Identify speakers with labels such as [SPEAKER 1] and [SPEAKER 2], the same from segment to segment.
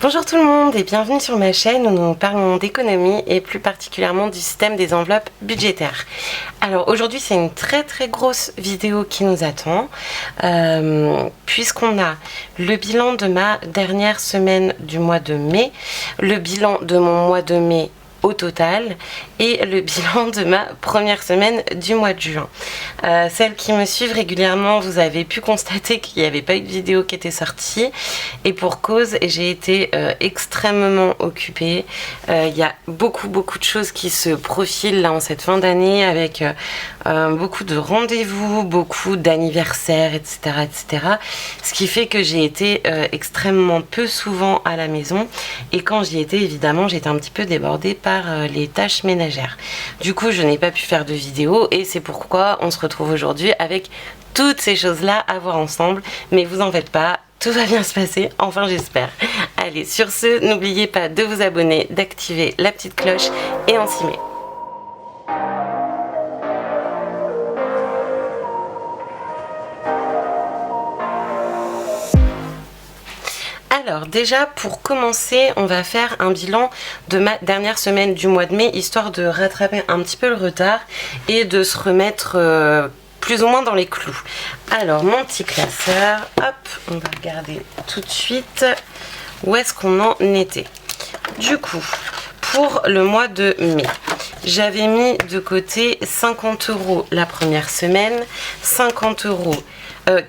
[SPEAKER 1] Bonjour tout le monde et bienvenue sur ma chaîne où nous parlons d'économie et plus particulièrement du système des enveloppes budgétaires. Alors aujourd'hui c'est une très grosse vidéo qui nous attend puisqu'on a le bilan de ma dernière semaine du mois de mai, le bilan de mon mois de mai au total et le bilan de ma première semaine du mois de juin. Celles qui me suivent régulièrement, vous avez pu constater qu'il n'y avait pas eu de vidéo qui était sortie et pour cause, j'ai été extrêmement occupée. Il y a beaucoup de choses qui se profilent là en cette fin d'année avec beaucoup de rendez-vous, beaucoup d'anniversaires, etc. Ce qui fait que j'ai été extrêmement peu souvent à la maison et quand j'y étais, évidemment, j'étais un petit peu débordée par les tâches ménagères. Du coup, je n'ai pas pu faire de vidéo et c'est pourquoi on se retrouve aujourd'hui avec toutes ces choses-là à voir ensemble. Mais vous en faites pas, tout va bien se passer, enfin j'espère. Allez, sur ce, n'oubliez pas de vous abonner, d'activer la petite cloche et on s'y met. Alors déjà pour commencer on va faire un bilan de ma dernière semaine du mois de mai histoire de rattraper un petit peu le retard et de se remettre plus ou moins dans les clous. Alors mon petit classeur, hop, on va regarder tout de suite où est-ce qu'on en était. Du coup pour le mois de mai, j'avais mis de côté 50 € la première semaine,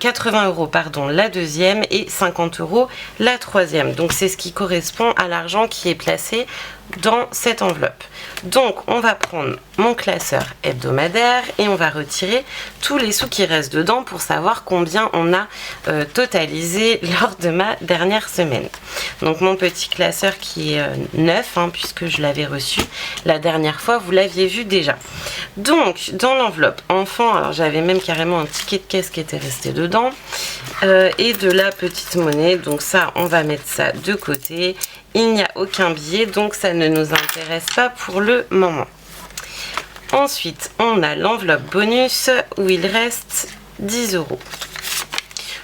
[SPEAKER 1] 80 € pardon la deuxième et 50 € la troisième. Donc c'est ce qui correspond à l'argent qui est placé dans cette enveloppe. Donc on va prendre mon classeur hebdomadaire et on va retirer tous les sous qui restent dedans pour savoir combien on a totalisé lors de ma dernière semaine. Donc mon petit classeur qui est neuf puisque je l'avais reçu la dernière fois, vous l'aviez vu déjà. Donc dans l'enveloppe enfant, alors j'avais même carrément un ticket de caisse qui était resté dedans et de la petite monnaie, donc ça on va mettre ça de côté. Il n'y a aucun billet, donc ça ne nous intéresse pas pour le moment. Ensuite, on a l'enveloppe bonus où il reste 10 €.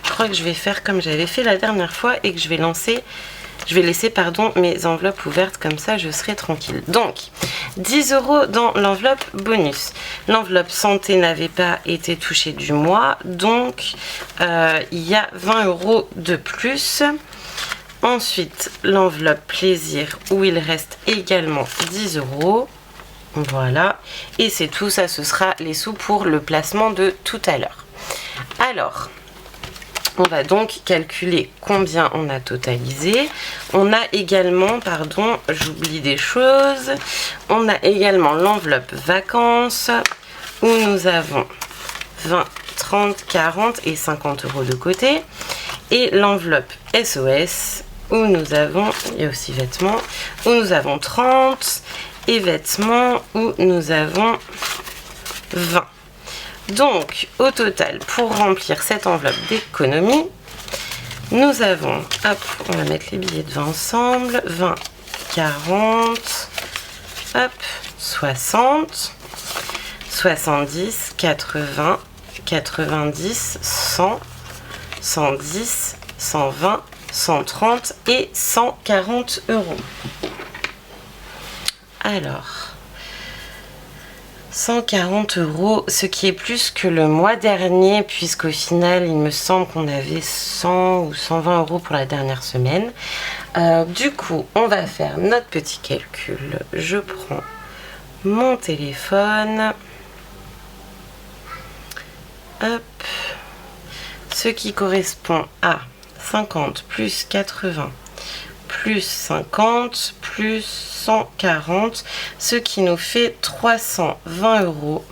[SPEAKER 1] Je crois que je vais faire comme j'avais fait la dernière fois et que je vais laisser mes enveloppes ouvertes, comme ça je serai tranquille. Donc 10 € dans l'enveloppe bonus. L'enveloppe santé n'avait pas été touchée du mois, donc il y a 20 € de plus. Ensuite l'enveloppe plaisir où il reste également 10 €. Voilà, et c'est tout, ça ce sera les sous pour le placement de tout à l'heure. Alors on va donc calculer combien on a totalisé. On a également, pardon, j'oublie des choses, on a également l'enveloppe vacances où nous avons 20, 30, 40 et 50 € de côté. Et l'enveloppe SOS où nous avons, il y a aussi vêtements, où nous avons 30 et vêtements où nous avons 20. Donc au total, pour remplir cette enveloppe d'économie, nous avons, hop, on va mettre les billets de 20 ensemble, 20, 40, hop, 60, 70, 80, 90, 100, 110, 120, 130 et 140 €. Alors 140 €, ce qui est plus que le mois dernier, puisqu'au final, il me semble qu'on avait 100 ou 120 € pour la dernière semaine. Du coup, on va faire notre petit calcul. Je prends mon téléphone. Hop. Ce qui correspond à 50 plus 80 plus 50 plus 140, ce qui nous fait 320 €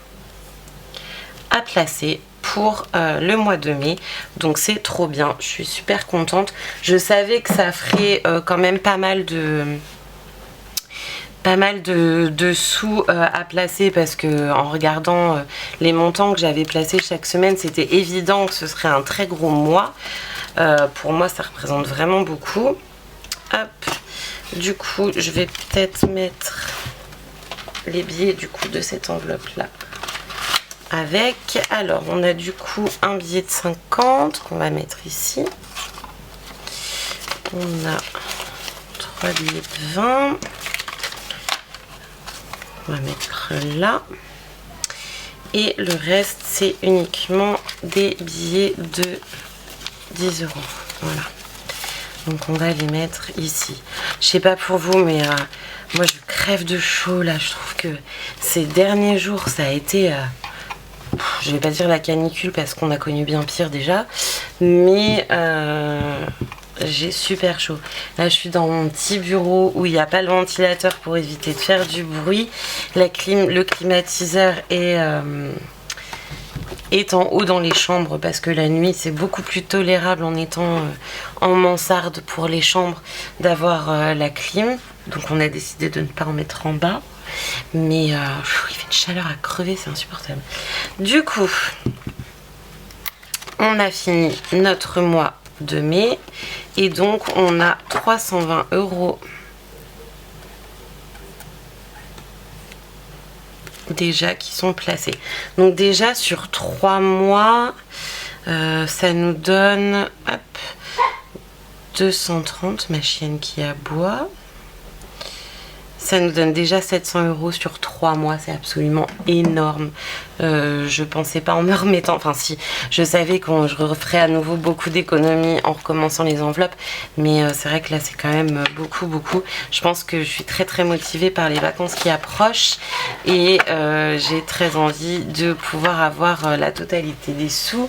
[SPEAKER 1] à placer pour le mois de mai. Donc c'est trop bien, je suis super contente. Je savais que ça ferait quand même pas mal de sous à placer parce que en regardant les montants que j'avais placés chaque semaine, c'était évident que ce serait un très gros mois. Pour moi ça représente vraiment beaucoup. Hop. Du coup je vais peut-être mettre les billets du coup de cette enveloppe là avec. Alors on a du coup un billet de 50 qu'on va mettre ici. On a 3 billets de 20. On va mettre là. Et le reste, c'est uniquement des billets de 10 €. Voilà. Donc on va les mettre ici. Je sais pas pour vous, mais moi je crève de chaud là. Je trouve que ces derniers jours, ça a été... je vais pas dire la canicule parce qu'on a connu bien pire déjà. Mais j'ai super chaud. Là je suis dans mon petit bureau où il n'y a pas le ventilateur pour éviter de faire du bruit. Le climatiseur est en haut dans les chambres parce que la nuit c'est beaucoup plus tolérable en étant en mansarde pour les chambres d'avoir la clim. Donc on a décidé de ne pas en mettre en bas. Mais il fait une chaleur à crever, c'est insupportable. Du coup, on a fini notre mois de mai et donc on a 320 € déjà qui sont placés. Donc déjà sur 3 mois, ça nous donne 230, ma chienne qui aboie. Ça nous donne déjà 700 € sur 3 mois, c'est absolument énorme. Je pensais pas en me remettant, enfin si, je savais que je referais à nouveau beaucoup d'économies en recommençant les enveloppes, mais c'est vrai que là c'est quand même beaucoup. Je pense que je suis très motivée par les vacances qui approchent et j'ai très envie de pouvoir avoir la totalité des sous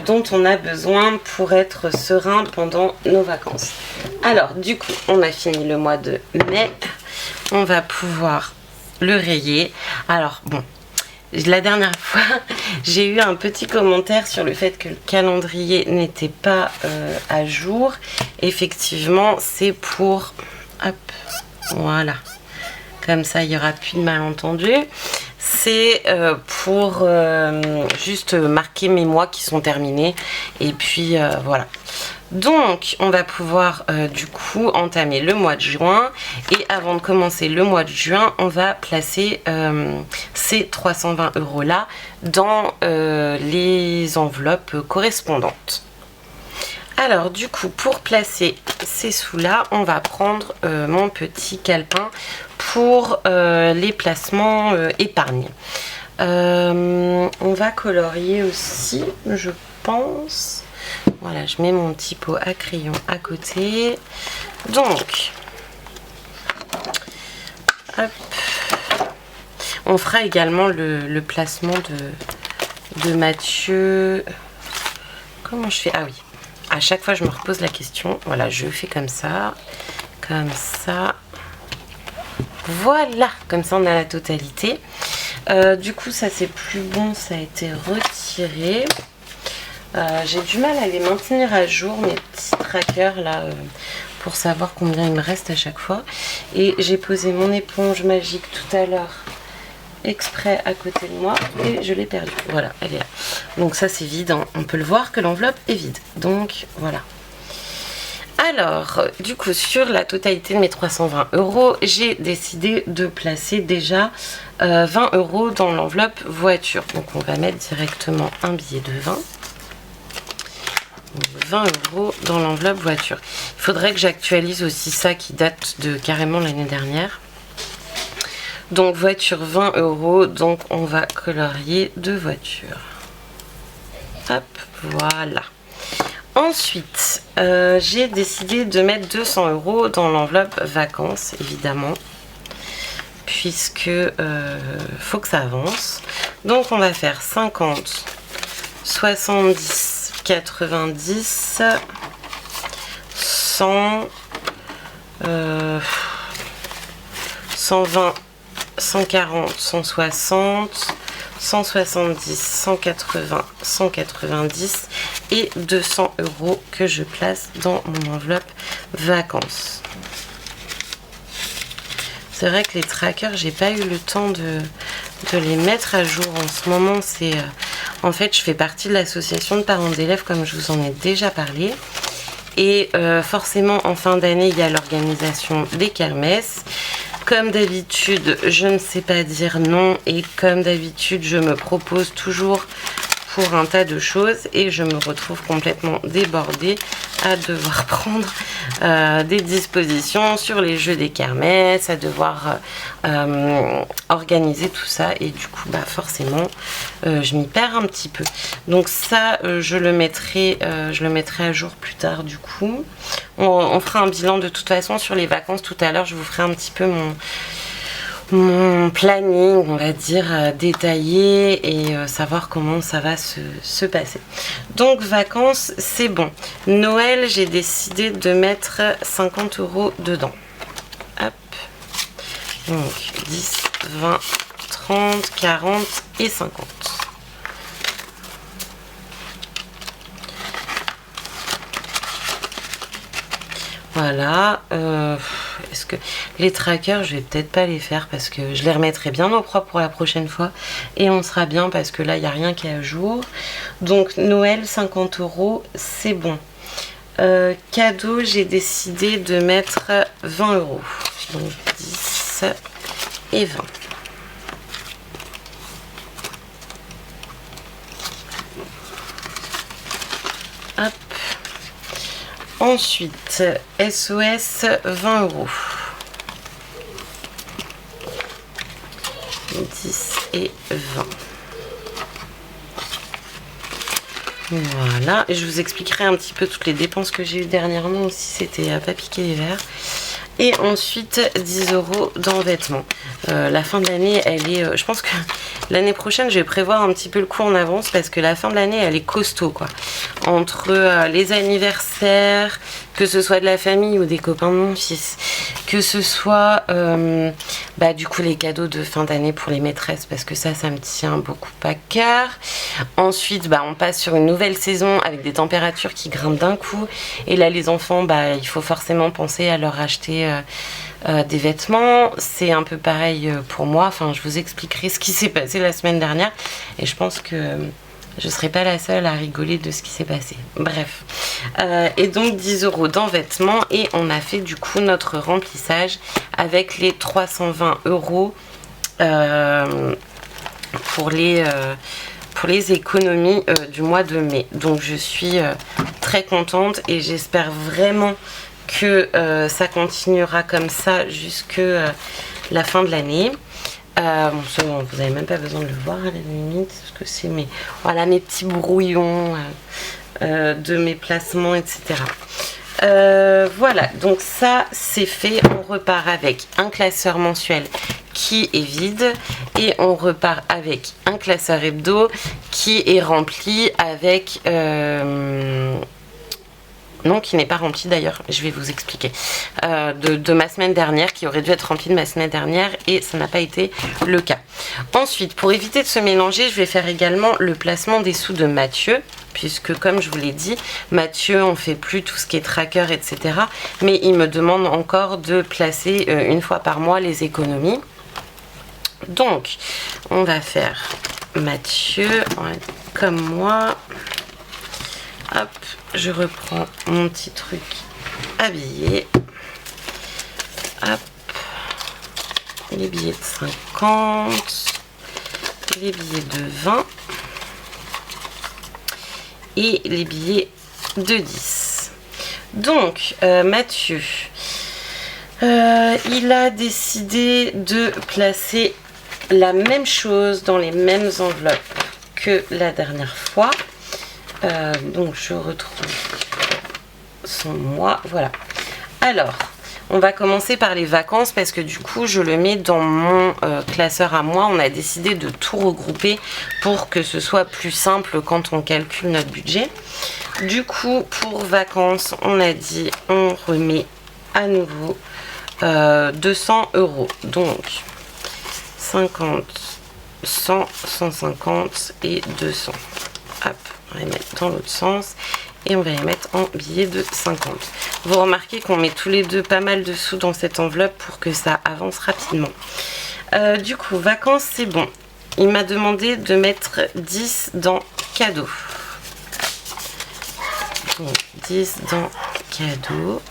[SPEAKER 1] dont on a besoin pour être serein pendant nos vacances. Alors du coup, on a fini le mois de mai. On va pouvoir le rayer. Alors bon, la dernière fois j'ai eu un petit commentaire sur le fait que le calendrier n'était pas à jour. Effectivement, c'est pour, hop, voilà, comme ça il n'y aura plus de malentendu. C'est pour juste marquer mes mois qui sont terminés et puis voilà. Donc on va pouvoir du coup entamer le mois de juin et avant de commencer le mois de juin, on va placer ces 320 € là dans les enveloppes correspondantes. Alors du coup, pour placer ces sous là, on va prendre mon petit calepin pour les placements épargne. On va colorier aussi, je pense. Voilà, je mets mon petit pot à crayon à côté. Donc, hop. On fera également le placement de Mathieu. Comment je fais? Ah oui, à chaque fois je me repose la question. Voilà, je fais comme ça. Voilà, comme ça on a la totalité. Du coup, ça c'est plus bon, ça a été retiré. J'ai du mal à les maintenir à jour, mes petits trackers là, pour savoir combien il me reste à chaque fois. Et j'ai posé mon éponge magique tout à l'heure exprès à côté de moi et je l'ai perdue. Voilà, elle est là. Donc ça c'est vide, hein. On peut le voir que l'enveloppe est vide. Donc voilà. Alors, du coup, sur la totalité de mes 320 €, j'ai décidé de placer déjà 20 € dans l'enveloppe voiture. Donc on va mettre directement un billet de 20. 20 € dans l'enveloppe voiture. Il faudrait que j'actualise aussi ça qui date de carrément l'année dernière. Donc voiture 20 €, donc on va colorier de voiture. Hop, voilà. Ensuite, j'ai décidé de mettre 200 € dans l'enveloppe vacances, évidemment, puisque faut que ça avance. Donc on va faire 50, 70, 90, 100, 120, 140, 160, 170, 180, 190 et 200 € que je place dans mon enveloppe vacances. C'est vrai que les trackers, j'ai pas eu le temps de les mettre à jour en ce moment. C'est en fait, je fais partie de l'association de parents d'élèves comme je vous en ai déjà parlé. Et forcément, en fin d'année, il y a l'organisation des kermesses. Comme d'habitude, je ne sais pas dire non. Et comme d'habitude, je me propose toujours pour un tas de choses et je me retrouve complètement débordée à devoir prendre des dispositions sur les jeux des kermesses, à devoir organiser tout ça et du coup bah forcément je m'y perds un petit peu. Donc ça je le mettrai à jour plus tard du coup. On fera un bilan de toute façon sur les vacances tout à l'heure, je vous ferai un petit peu mon planning, on va dire, détaillé et savoir comment ça va se passer. Donc vacances, c'est bon. Noël, j'ai décidé de mettre 50 € dedans. Hop. Donc 10, 20, 30, 40 et 50. Voilà, est-ce que les trackers, je vais peut-être pas les faire parce que je les remettrai bien au propre pour la prochaine fois et on sera bien parce que là, il n'y a rien qui est à jour. Donc, Noël, 50 €, c'est bon. Cadeau, j'ai décidé de mettre 20 €. Donc, 10 et 20. Hop. Ensuite, SOS 20 €. 10 et 20. Voilà. Et je vous expliquerai un petit peu toutes les dépenses que j'ai eues dernièrement aussi. C'était à pas piquer les verres. Et ensuite 10 € dans vêtements. La fin de l'année, elle est... je pense que l'année prochaine, je vais prévoir un petit peu le coup en avance parce que la fin de l'année, elle est costaud, quoi. Entre les anniversaires, que ce soit de la famille ou des copains de mon fils, que ce soit bah, du coup les cadeaux de fin d'année pour les maîtresses parce que ça me tient beaucoup à cœur. Ensuite, bah, on passe sur une nouvelle saison avec des températures qui grimpent d'un coup. Et là, les enfants, bah, il faut forcément penser à leur acheter des vêtements. C'est un peu pareil pour moi. Enfin, je vous expliquerai ce qui s'est passé la semaine dernière. Et je pense que je ne serai pas la seule à rigoler de ce qui s'est passé. Bref. Et donc 10 € dans vêtements. Et on a fait du coup notre remplissage avec les 320 € pour les économies du mois de mai. Donc je suis très contente et j'espère vraiment que ça continuera comme ça jusque la fin de l'année. Bon, ça, vous n'avez même pas besoin de le voir à la limite parce que c'est mes petits brouillons de mes placements, etc. Voilà, donc ça c'est fait. On repart avec un classeur mensuel qui est vide et on repart avec un classeur hebdo qui est rempli avec non, qui n'est pas rempli d'ailleurs, je vais vous expliquer, de ma semaine dernière, qui aurait dû être rempli de ma semaine dernière et ça n'a pas été le cas. Ensuite, pour éviter de se mélanger, je vais faire également le placement des sous de Mathieu, puisque comme je vous l'ai dit, Mathieu, on fait plus tout ce qui est tracker, etc. Mais il me demande encore de placer une fois par mois les économies. Donc, on va faire Mathieu, comme moi. Hop, je reprends mon petit truc à billets. Hop, les billets de 50, les billets de 20 et les billets de 10. Donc, Mathieu, il a décidé de placer la même chose dans les mêmes enveloppes que la dernière fois. Donc je retrouve son mois, voilà. Alors, on va commencer par les vacances parce que du coup je le mets dans mon classeur à moi. On a décidé de tout regrouper pour que ce soit plus simple quand on calcule notre budget. Du coup, pour vacances, on a dit on remet à nouveau 200 €. Donc 50, 100, 150 et 200. Hop, on va les mettre dans l'autre sens et on va les mettre en billets de 50. Vous remarquez qu'on met tous les deux pas mal de sous dans cette enveloppe pour que ça avance rapidement. Du coup, vacances, c'est bon. Il m'a demandé de mettre 10 dans cadeau. Donc 10 dans cadeau.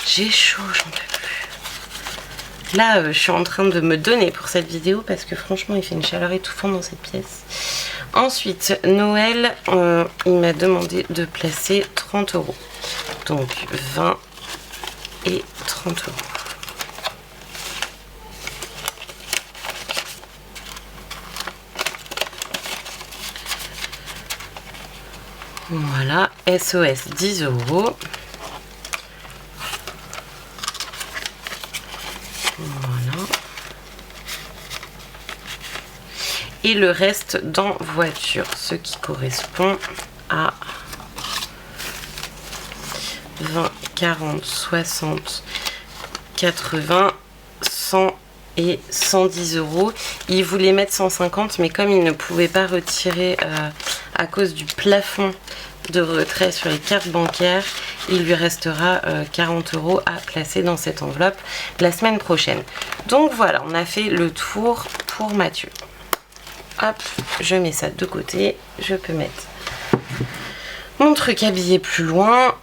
[SPEAKER 1] J'ai chaud, j'en peux plus. Là, je suis en train de me donner pour cette vidéo parce que franchement, il fait une chaleur étouffante dans cette pièce. Ensuite, Noël, il m'a demandé de placer 30 €. Donc 20 et 30 €. Voilà, SOS 10 €. Voilà. Et le reste dans voiture, ce qui correspond à 20, 40, 60, 80, 100 et 110 €. Il voulait mettre 150, mais comme il ne pouvait pas retirer à cause du plafond de retrait sur les cartes bancaires, il lui restera 40 € à placer dans cette enveloppe la semaine prochaine. Donc voilà, on a fait le tour pour Mathieu. Hop, je mets ça de côté. Je peux mettre mon truc habillé plus loin.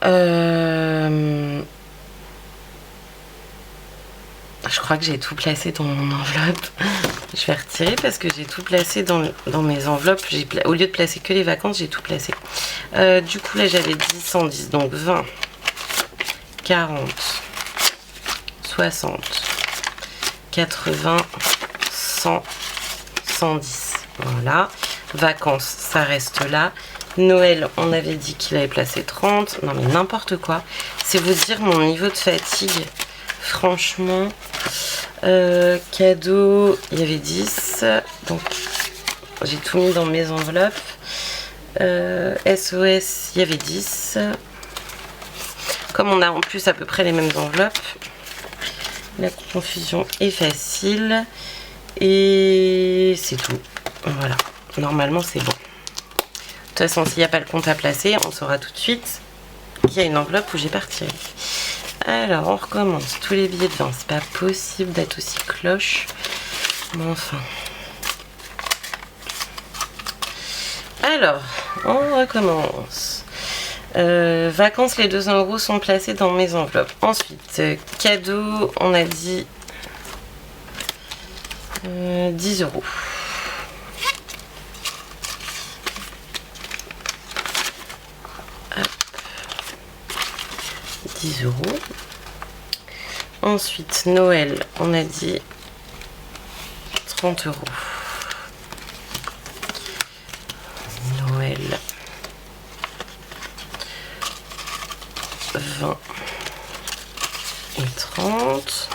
[SPEAKER 1] Je crois que j'ai tout placé dans mon enveloppe. Je vais retirer parce que j'ai tout placé dans mes enveloppes. Au lieu de placer que les vacances, j'ai tout placé. Du coup, là, j'avais 10, 110. Donc 20, 40, 60, 80, 100, 110. Voilà. Vacances, ça reste là. Noël, on avait dit qu'il avait placé 30. Non, mais n'importe quoi. C'est vous dire mon niveau de fatigue. Franchement, cadeau, il y avait 10. Donc, j'ai tout mis dans mes enveloppes. SOS, il y avait 10. Comme on a en plus à peu près les mêmes enveloppes, la confusion est facile. Et c'est tout. Voilà. Normalement, c'est bon. De toute façon, s'il n'y a pas le compte à placer, on saura tout de suite qu'il y a une enveloppe où j'ai pas retiré. Alors, on recommence. Tous les billets de 20. C'est pas possible d'être aussi cloche. Mais enfin. Alors, on recommence. Vacances, les 200 € sont placés dans mes enveloppes. Ensuite, cadeau, on a dit 10 €. Hop. 10 €. Ensuite, Noël, on a dit 30 €. Noël, 20 et 30.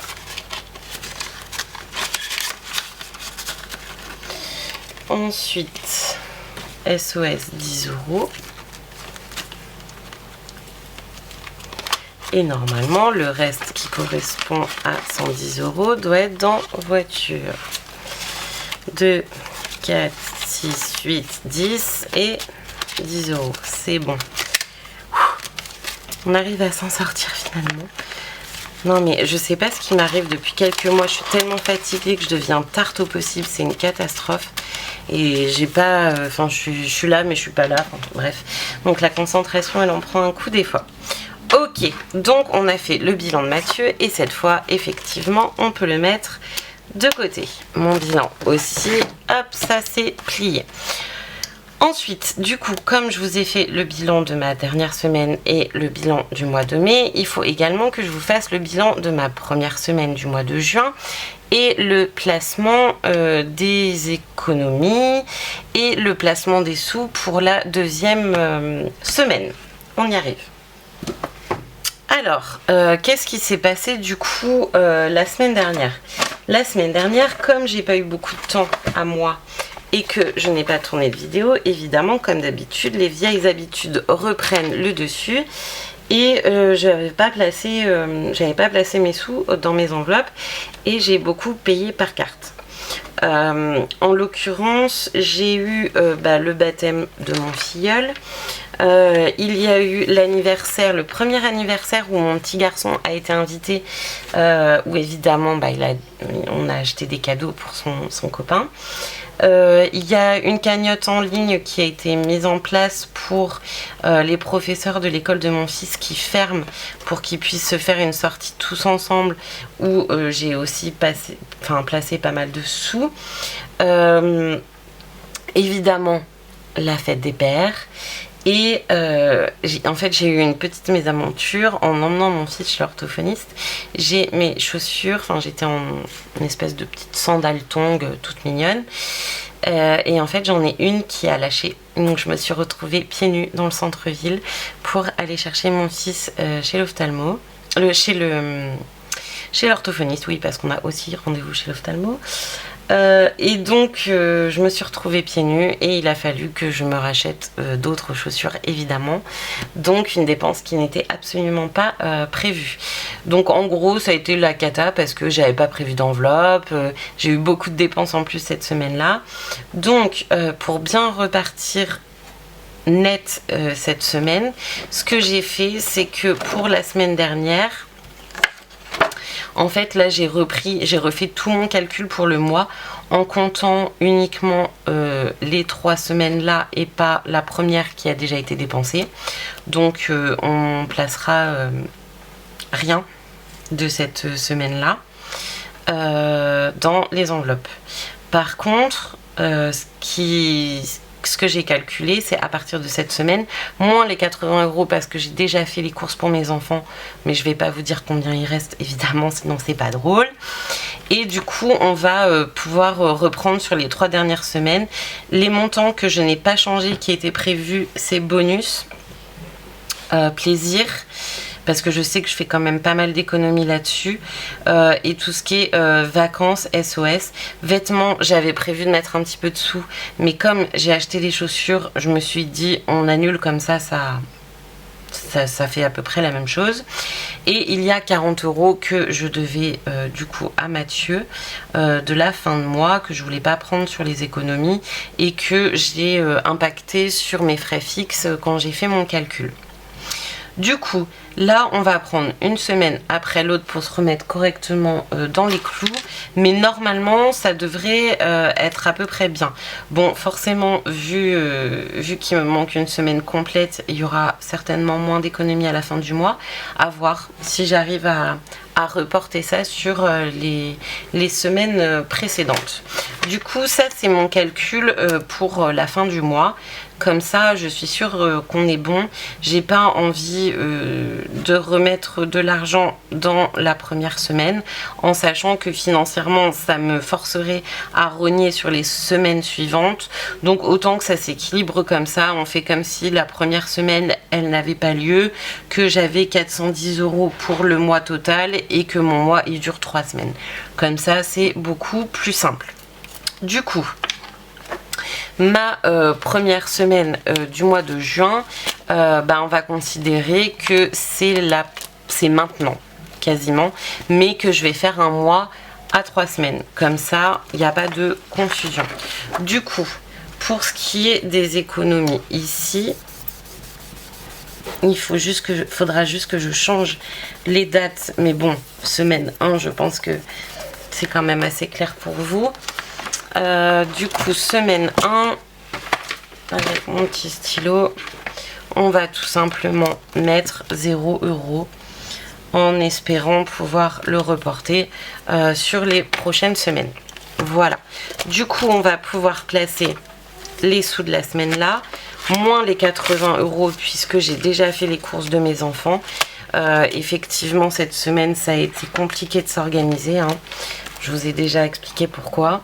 [SPEAKER 1] Ensuite, SOS 10 €. Et normalement, le reste qui correspond à 110 € doit être dans voiture. 2, 4, 6, 8, 10 et 10 €. C'est bon. On arrive à s'en sortir finalement. Non mais je sais pas ce qui m'arrive depuis quelques mois. Je suis tellement fatiguée que je deviens tarte au possible. C'est une catastrophe. Et j'ai pas... Enfin, je suis là mais je suis pas là. Enfin, bref. Donc la concentration, elle en prend un coup des fois. Ok, donc on a fait le bilan de Mathieu et cette fois, effectivement, on peut le mettre de côté. Mon bilan aussi, hop, ça c'est plié. Ensuite, du coup, comme je vous ai fait le bilan de ma dernière semaine et le bilan du mois de mai, il faut également que je vous fasse le bilan de ma première semaine du mois de juin et le placement des économies et le placement des sous pour la deuxième semaine. On y arrive. Alors, qu'est-ce qui s'est passé du coup la semaine dernière? La semaine dernière, comme j'ai pas eu beaucoup de temps à moi et que je n'ai pas tourné de vidéo, évidemment, comme d'habitude, les vieilles habitudes reprennent le dessus. Et j'avais pas placé mes sous dans mes enveloppes et j'ai beaucoup payé par carte. En l'occurrence, j'ai eu le baptême de mon filleul. Il y a eu l'anniversaire, le premier anniversaire où mon petit garçon a été invité, où évidemment on a acheté des cadeaux pour son copain. Il y a une cagnotte en ligne qui a été mise en place pour les professeurs de l'école de mon fils qui ferment pour qu'ils puissent se faire une sortie tous ensemble, où j'ai aussi placé pas mal de sous. Évidemment, la fête des pères. Et en fait, j'ai eu une petite mésaventure en emmenant mon fils chez l'orthophoniste. J'ai mes chaussures, enfin j'étais en une espèce de petite sandale tongue toute mignonne. Et en fait, j'en ai une qui a lâché. Donc, je me suis retrouvée pieds nus dans le centre-ville pour aller chercher mon fils chez l'ophtalmo. Chez l'orthophoniste, oui, parce qu'on a aussi rendez-vous chez l'ophtalmo. Et donc, je me suis retrouvée pieds nus et il a fallu que je me rachète d'autres chaussures, évidemment. Donc, une dépense qui n'était absolument pas prévue. Donc, en gros, ça a été la cata parce que j'avais pas prévu d'enveloppe. J'ai eu beaucoup de dépenses en plus cette semaine-là. Donc, pour bien repartir net cette semaine, ce que j'ai fait, c'est que pour la semaine dernière, en fait, là, j'ai refait tout mon calcul pour le mois en comptant uniquement les 3 semaines là et pas la première qui a déjà été dépensée. Donc, on placera rien de cette semaine-là dans les enveloppes. Par contre, ce que j'ai calculé, c'est à partir de cette semaine, moins les 80 € parce que j'ai déjà fait les courses pour mes enfants, mais je vais pas vous dire combien il reste, évidemment, sinon c'est pas drôle. Et du coup, on va pouvoir reprendre sur les 3 dernières semaines. Les montants que je n'ai pas changé, qui étaient prévus, c'est bonus, plaisir, parce que je sais que je fais quand même pas mal d'économies là-dessus, et tout ce qui est vacances, SOS, vêtements, j'avais prévu de mettre un petit peu de sous, mais comme j'ai acheté les chaussures, je me suis dit on annule comme ça fait à peu près la même chose. Et il y a 40 € que je devais du coup à Mathieu de la fin de mois, que je voulais pas prendre sur les économies et que j'ai impacté sur mes frais fixes quand j'ai fait mon calcul. Du coup, là, on va prendre une semaine après l'autre pour se remettre correctement dans les clous. Mais normalement, ça devrait être à peu près bien. Bon, forcément, vu qu'il me manque une semaine complète, il y aura certainement moins d'économies à la fin du mois. À voir si j'arrive à reporter ça sur les semaines précédentes. Du coup, ça, c'est mon calcul pour la fin du mois. Comme ça, je suis sûre qu'on est bon. J'ai pas envie de remettre de l'argent dans la première semaine, en sachant que financièrement, ça me forcerait à rogner sur les semaines suivantes. Donc, autant que ça s'équilibre comme ça. On fait comme si la première semaine, elle n'avait pas lieu, que j'avais 410 € pour le mois total et que mon mois, il dure 3 semaines. Comme ça, c'est beaucoup plus simple. Du coup, ma première semaine du mois de juin, on va considérer que c'est maintenant, quasiment, mais que je vais faire un mois à 3 semaines. Comme ça, il n'y a pas de confusion. Du coup, pour ce qui est des économies ici, faudra juste que je change les dates. Mais bon, semaine 1, je pense que c'est quand même assez clair pour vous. Du coup, semaine 1, avec mon petit stylo, on va tout simplement mettre 0 € en espérant pouvoir le reporter sur les prochaines semaines. Voilà. Du coup, on va pouvoir placer les sous de la semaine là, moins les 80 € puisque j'ai déjà fait les courses de mes enfants. Effectivement, cette semaine, ça a été compliqué de s'organiser, hein. Je vous ai déjà expliqué pourquoi.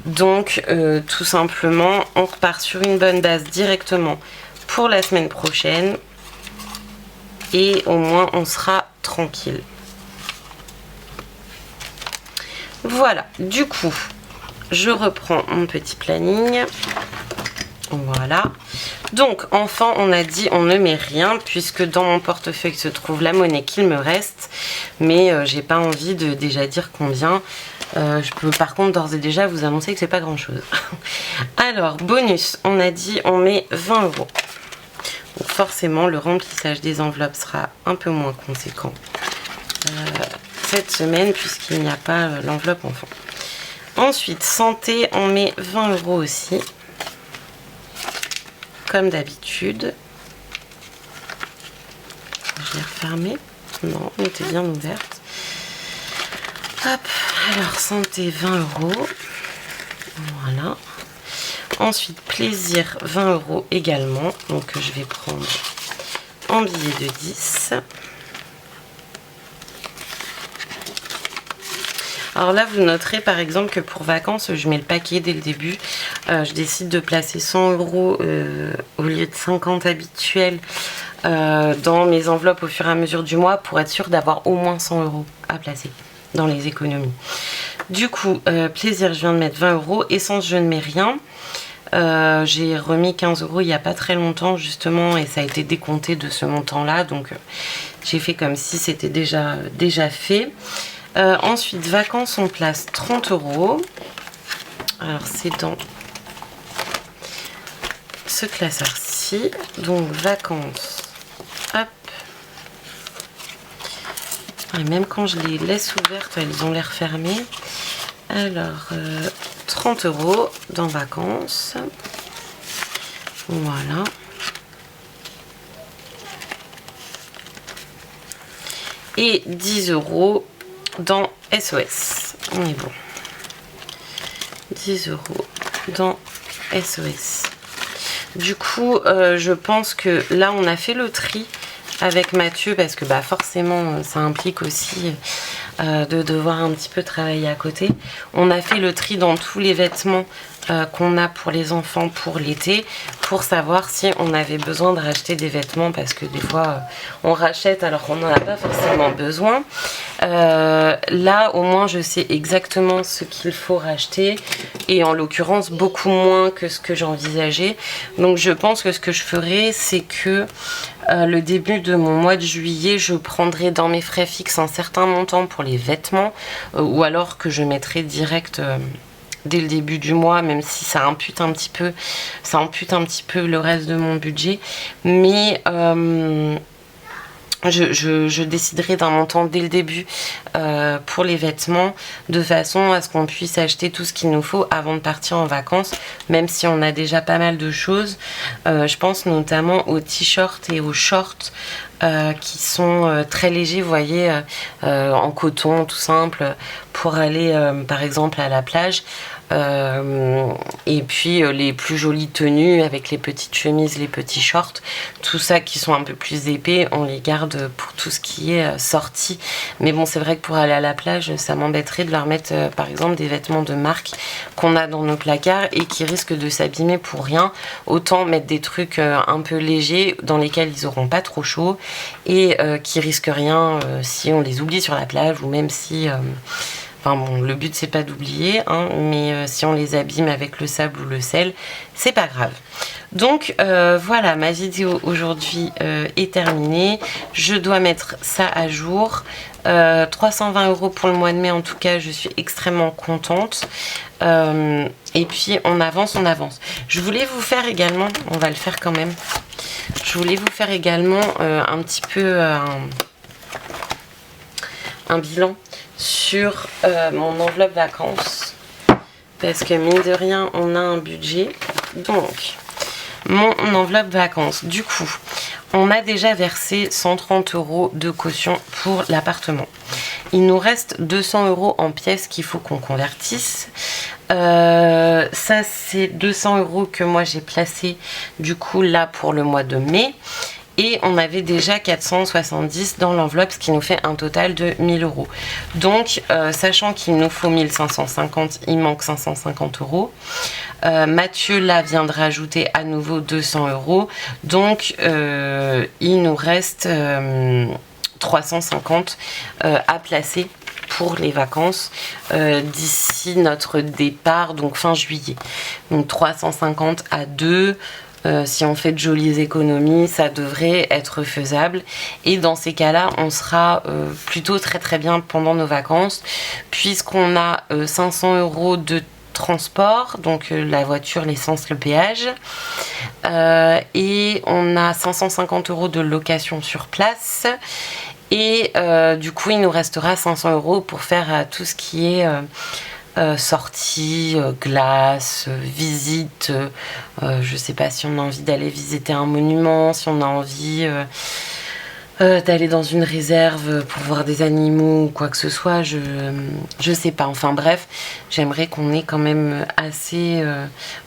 [SPEAKER 1] Donc, tout simplement, on repart sur une bonne base directement pour la semaine prochaine. Et au moins, on sera tranquille. Voilà. Du coup, je reprends mon petit planning. Voilà. Donc, enfin, on a dit on ne met rien puisque dans mon portefeuille se trouve la monnaie qu'il me reste. Mais j'ai pas envie de déjà dire combien. Je peux par contre d'ores et déjà vous annoncer que c'est pas grand chose. Alors, bonus, on a dit on met 20 €. Donc forcément, le remplissage des enveloppes sera un peu moins conséquent cette semaine puisqu'il n'y a pas l'enveloppe enfant. Ensuite, santé, on met 20 € aussi. Comme d'habitude. Je l'ai refermée. Non, elle était bien ouverte. Hop, alors santé 20 €. Voilà. Ensuite, plaisir, 20 € également. Donc, je vais prendre en billet de 10. Alors là, vous noterez par exemple que pour vacances, je mets le paquet dès le début. Je décide de placer 100 € au lieu de 50 habituels dans mes enveloppes au fur et à mesure du mois pour être sûr d'avoir au moins 100 € à placer dans les économies. Du coup, plaisir, je viens de mettre 20 €. Essence, je ne mets rien. J'ai remis 15 € il n'y a pas très longtemps justement et ça a été décompté de ce montant là. Donc j'ai fait comme si c'était déjà fait. Ensuite, vacances, on place 30 €. Alors, c'est dans ce classeur-ci. Donc, vacances. Hop. Et même quand je les laisse ouvertes, elles ont l'air fermées. Alors, 30 € dans vacances. Voilà. Et 10 € dans SOS. On est bon. 10 € dans SOS. Du coup, je pense que là, on a fait le tri avec Mathieu parce que bah, forcément, ça implique aussi de devoir un petit peu travailler à côté. On a fait le tri dans tous les vêtements qu'on a pour les enfants pour l'été pour savoir si on avait besoin de racheter des vêtements parce que des fois on rachète alors qu'on n'en a pas forcément besoin. Là au moins je sais exactement ce qu'il faut racheter et en l'occurrence beaucoup moins que ce que j'envisageais. Donc je pense que ce que je ferai c'est que le début de mon mois de juillet je prendrai dans mes frais fixes un certain montant pour les vêtements ou alors que je mettrai direct dès le début du mois, même si ça ampute un petit peu le reste de mon budget, mais je déciderai d'un montant dès le début pour les vêtements de façon à ce qu'on puisse acheter tout ce qu'il nous faut avant de partir en vacances, même si on a déjà pas mal de choses. Je pense notamment aux t-shirts et aux shorts qui sont très légers, vous voyez, en coton tout simple pour aller par exemple à la plage. Et puis les plus jolies tenues avec les petites chemises, les petits shorts, tout ça qui sont un peu plus épais, on les garde pour tout ce qui est sorti. Mais bon, c'est vrai que pour aller à la plage, ça m'embêterait de leur mettre par exemple des vêtements de marque qu'on a dans nos placards et qui risquent de s'abîmer pour rien. Autant mettre des trucs un peu légers dans lesquels ils auront pas trop chaud et qui risquent rien si on les oublie sur la plage ou même si enfin bon, le but c'est pas d'oublier, hein, mais si on les abîme avec le sable ou le sel, c'est pas grave. Donc voilà, ma vidéo aujourd'hui est terminée. Je dois mettre ça à jour. 320 € pour le mois de mai, en tout cas, je suis extrêmement contente. Et puis on avance, on avance. Je voulais vous faire également, on va le faire quand même. Je voulais vous faire également un petit peu un bilan sur mon enveloppe vacances parce que mine de rien on a un budget. Donc mon enveloppe vacances, du coup on a déjà versé 130 € de caution pour l'appartement. Il nous reste 200 € en pièces qu'il faut qu'on convertisse. Ça c'est 200 € que moi j'ai placé du coup là pour le mois de mai. Et on avait déjà 470 dans l'enveloppe, ce qui nous fait un total de 1000 €. Donc, sachant qu'il nous faut 1550, il manque 550 €. Mathieu, là, vient de rajouter à nouveau 200 €. Donc, il nous reste 350 à placer pour les vacances d'ici notre départ, donc fin juillet. Donc, 350 à 2. Si on fait de jolies économies, ça devrait être faisable. Et dans ces cas-là, on sera plutôt très très bien pendant nos vacances, puisqu'on a 500 € de transport, donc la voiture, l'essence, le péage. Et on a 550 € de location sur place. Et du coup, il nous restera 500 € pour faire tout ce qui est sortie, glace, visite, je sais pas si on a envie d'aller visiter un monument, si on a envie d'aller dans une réserve pour voir des animaux ou quoi que ce soit, je sais pas. Enfin bref, j'aimerais qu'on ait quand même assez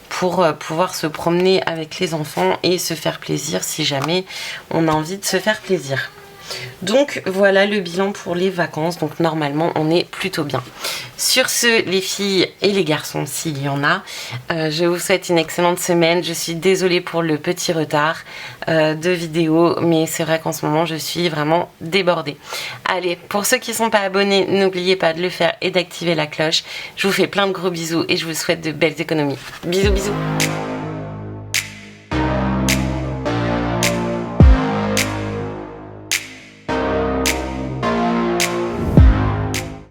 [SPEAKER 1] pour pouvoir se promener avec les enfants et se faire plaisir si jamais on a envie de se faire plaisir. Donc voilà le bilan pour les vacances, donc normalement on est plutôt bien. Sur ce, les filles et les garçons, s'il y en a, je vous souhaite une excellente semaine. Je suis désolée pour le petit retard de vidéo, mais c'est vrai qu'en ce moment je suis vraiment débordée. Allez, pour ceux qui ne sont pas abonnés, n'oubliez pas de le faire et d'activer la cloche. Je vous fais plein de gros bisous et je vous souhaite de belles économies. Bisous bisous.